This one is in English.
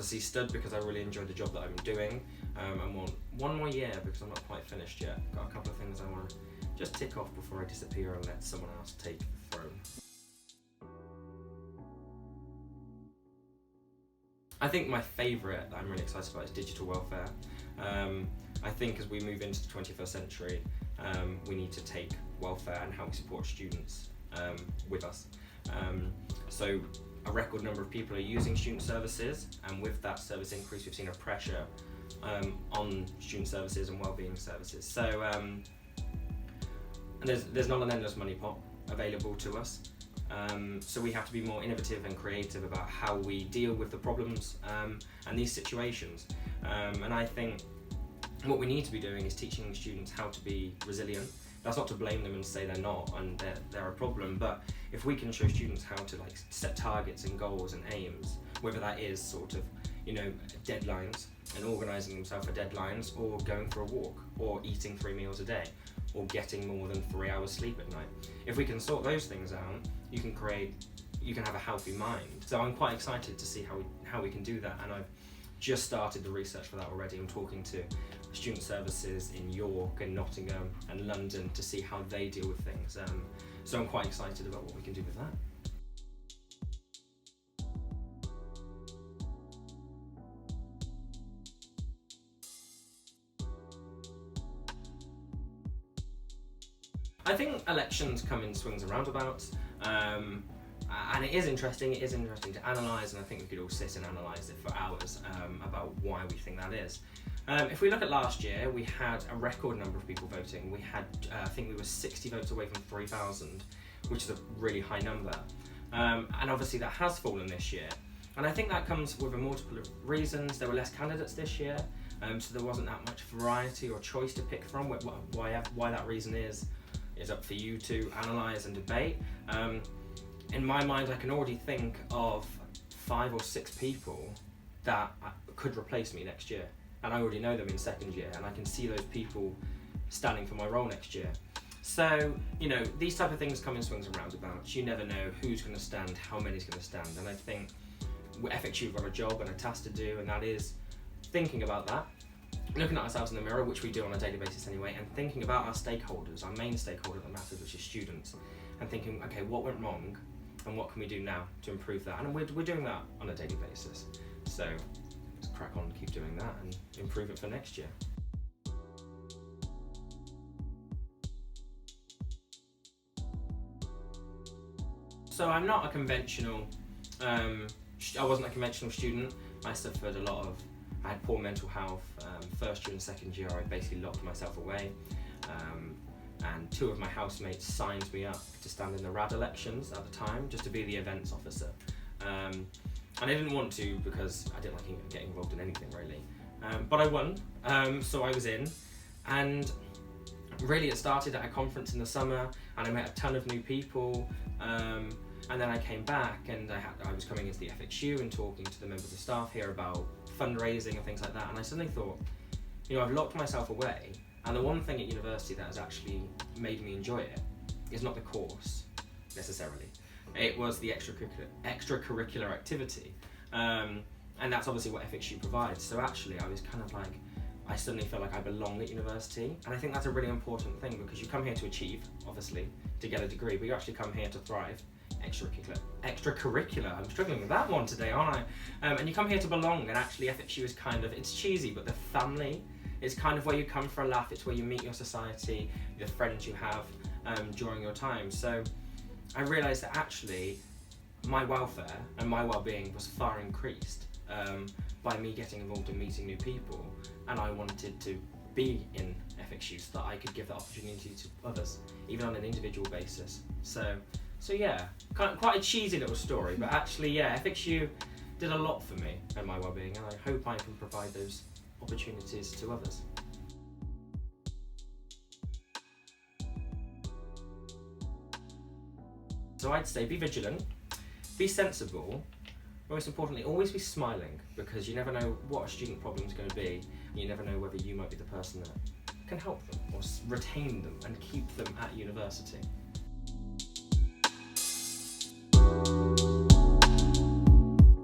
obviously stood because I really enjoyed the job that I'm doing, and want one more year because I'm not quite finished yet. Got a couple of things I want to just tick off before I disappear and let someone else take the throne. I think my favourite that I'm really excited about is digital welfare. I think as we move into the 21st century, we need to take welfare and how we support students with us. So a record number of people are using student services, and with that service increase, we've seen a pressure on student services and wellbeing services. So and there's not an endless money pot available to us. So we have to be more innovative and creative about how we deal with the problems and these situations. And I think what we need to be doing is teaching students how to be resilient. That's not to blame them and say they're not and they're a problem, but if we can show students how to like set targets and goals and aims, whether that is sort of, you know, deadlines and organising themselves for deadlines, or going for a walk, or eating 3 meals a day, or getting more than 3 hours sleep at night. If we can sort those things out, you can have a healthy mind. So I'm quite excited to see how we can do that, and I've just started the research for that already. I'm talking to student services in York and Nottingham and London to see how they deal with things. So I'm quite excited about what we can do with that. I think elections come in swings and roundabouts, and it is interesting to analyse, and I think we could all sit and analyse it for hours about why we think that is. If we look at last year, we had a record number of people voting. We had, I think we were 60 votes away from 3,000, which is a really high number. And obviously that has fallen this year. And I think that comes with a multiple of reasons. There were less candidates this year, so there wasn't that much variety or choice to pick from. Why that reason is up for you to analyse and debate. In my mind, I can already think of 5 or 6 people that could replace me next year. And I already know them in second year, and I can see those people standing for my role next year. So, you know, these type of things come in swings and roundabouts. You never know who's going to stand, how many's going to stand. And I think FXU have got a job and a task to do, and that is thinking about that, looking at ourselves in the mirror, which we do on a daily basis anyway, and thinking about our stakeholders, our main stakeholder that matters, which is students, and thinking, okay, what went wrong and what can we do now to improve that? And we're doing that on a daily basis. So let's crack on and keep doing that and improve it for next year. So I'm not a conventional, I wasn't a conventional student. I suffered a lot of, I had poor mental health. First year and second year I basically locked myself away, and 2 of my housemates signed me up to stand in the RAD elections at the time, just to be the events officer. And I didn't want to because I didn't like getting involved in anything really. But I won, so I was in, and really it started at a conference in the summer, and I met a ton of new people. And then I came back, and I was coming into the FXU and talking to the members of staff here about fundraising and things like that, and I suddenly thought, you know, I've locked myself away, and the one thing at university that has actually made me enjoy it is not the course necessarily. It was the extracurricular activity, and that's obviously what FXU provides. So actually I was kind of like, I suddenly felt like I belong at university, and I think that's a really important thing, because you come here to achieve, obviously, to get a degree, but you actually come here to thrive. Extracurricular, I'm struggling with that one today, aren't I? And you come here to belong, and actually FXU is kind of, it's cheesy, but the family is kind of where you come for a laugh. It's where you meet your society, the friends you have during your time. So I realised that actually my welfare and my well-being was far increased by me getting involved in meeting new people, and I wanted to be in FXU so that I could give that opportunity to others, even on an individual basis. So yeah, quite a cheesy little story, but actually, yeah, FXU did a lot for me and my well-being, and I hope I can provide those opportunities to others. So I'd say be vigilant, be sensible, most importantly, always be smiling, because you never know what a student problem is going to be, and you never know whether you might be the person that can help them or retain them and keep them at university.